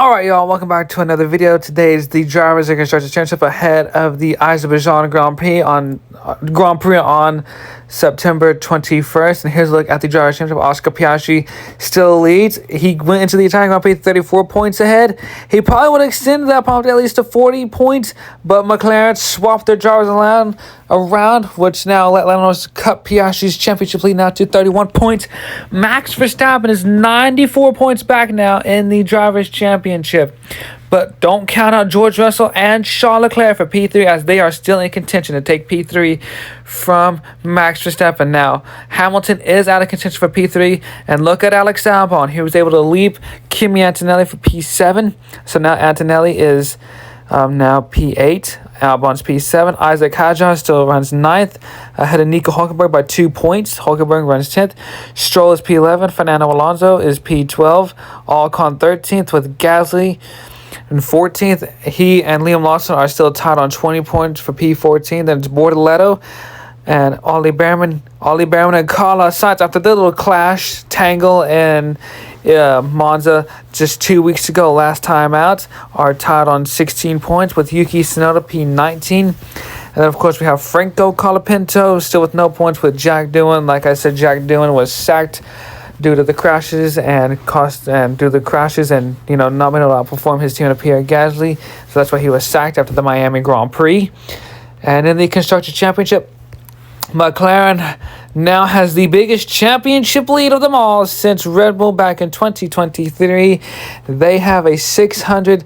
Alright y'all, welcome back to another video. Today is the Drivers and Constructors Championship ahead of the Azerbaijan Grand Prix on September 21st. And here's a look at the Drivers Championship. Oscar Piastri still leads. He went into the Italian Grand Prix 34 points ahead. He probably would extend that probably at least to 40 points, but McLaren swapped their drivers around, which now let Lando cut Piastri's championship lead now to 31 points. Max Verstappen is 94 points back now in the Drivers' Championship. But don't count out George Russell and Charles Leclerc for P3, as they are still in contention to take P3 from Max Verstappen. Now, Hamilton is out of contention for P3, and look at Alex Albon. He was able to leap Kimi Antonelli for P7, so now Antonelli is now P8. Albon's P7. Isaac Hadjar still runs 9th, ahead of Nico Hulkenberg by 2 points. Hulkenberg runs 10th. Stroll is P11. Fernando Alonso is P12. Ocon 13th with Gasly in 14th. He and Liam Lawson are still tied on 20 points for P14. Then it's Bortoleto and Ollie Behrman and Carlos Sainz, after their little tangle in Monza just 2 weeks ago, last time out, are tied on 16 points with Yuki Tsunoda P19. And then, of course, we have Franco Colapinto still with no points with Jack Doohan. Like I said, Jack Doohan was sacked due to the crashes and not being able to outperform his team of Pierre Gasly. So that's why he was sacked after the Miami Grand Prix. And in the Constructors' Championship, McLaren now has the biggest championship lead of them all since Red Bull back in 2023. They have a 600.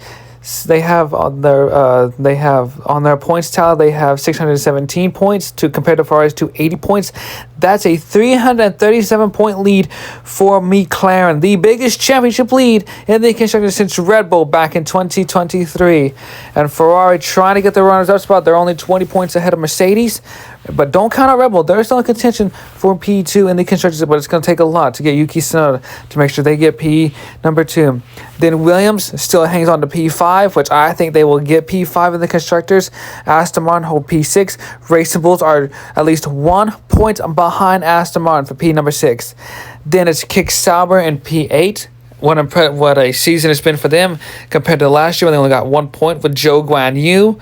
They have on their points tally, they have 617 points to compare to Ferrari's 280 points. That's a 337 point lead for McLaren, the biggest championship lead in the constructors since Red Bull back in 2023. And Ferrari trying to get the runners-up spot. They're only 20 points ahead of Mercedes, but don't count out Red Bull. They're still in contention for P2 in the constructors, but it's going to take a lot to get Yuki Tsunoda to make sure they get P number 2. Then Williams still hangs on to P5, which I think they will get P5 in the constructors. Aston Martin hold P6. Racing Bulls are at least 1 point behind Aston Martin for P number 6. Then it's Kick Sauber in P8. What a season it's been for them compared to last year when they only got 1 point with Zhou Guan Yu.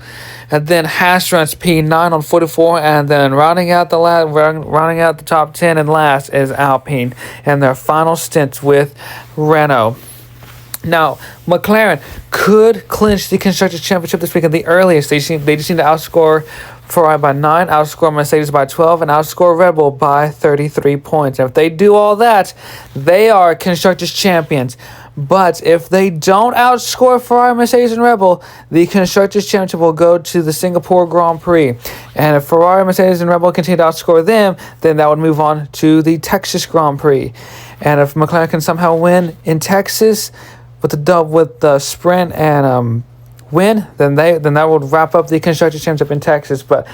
And then Haas runs P9 on 44, and then rounding out the top 10 and last is Alpine and their final stint with Renault. Now, McLaren could clinch the Constructors' Championship this weekend the earliest. They just need to outscore Ferrari by 9, outscore Mercedes by 12, and outscore Red Bull by 33 points. And if they do all that, they are Constructors' champions. But if they don't outscore Ferrari, Mercedes, and Red Bull, the Constructors' Championship will go to the Singapore Grand Prix. And if Ferrari, Mercedes, and Red Bull continue to outscore them, then that would move on to the Texas Grand Prix. And if McLaren can somehow win in Texas with the sprint and win, then that would wrap up the Constructors' Championship in Texas. But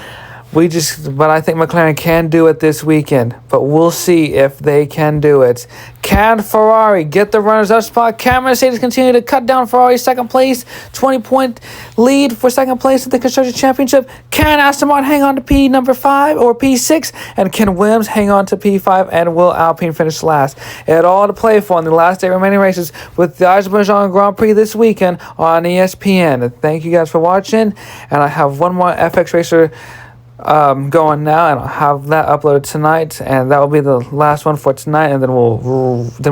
I think McLaren can do it this weekend. But we'll see if they can do it. Can Ferrari get the runners-up spot? Can Mercedes continue to cut down Ferrari's second place 20-point lead for second place in the Constructors' Championship? Can Aston Martin hang on to P number 5 or P6? And can Williams hang on to P5? And will Alpine finish last? It all to play for in the last 8 remaining races with the Azerbaijan Grand Prix this weekend on ESPN. Thank you guys for watching. And I have one more FX Racer going now, and I'll have that uploaded tonight, and that will be the last one for tonight. And then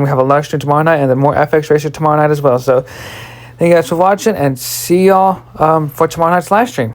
we have a live stream tomorrow night, and then more FX Racer tomorrow night as well. So thank you guys for watching, and see y'all for tomorrow night's live stream.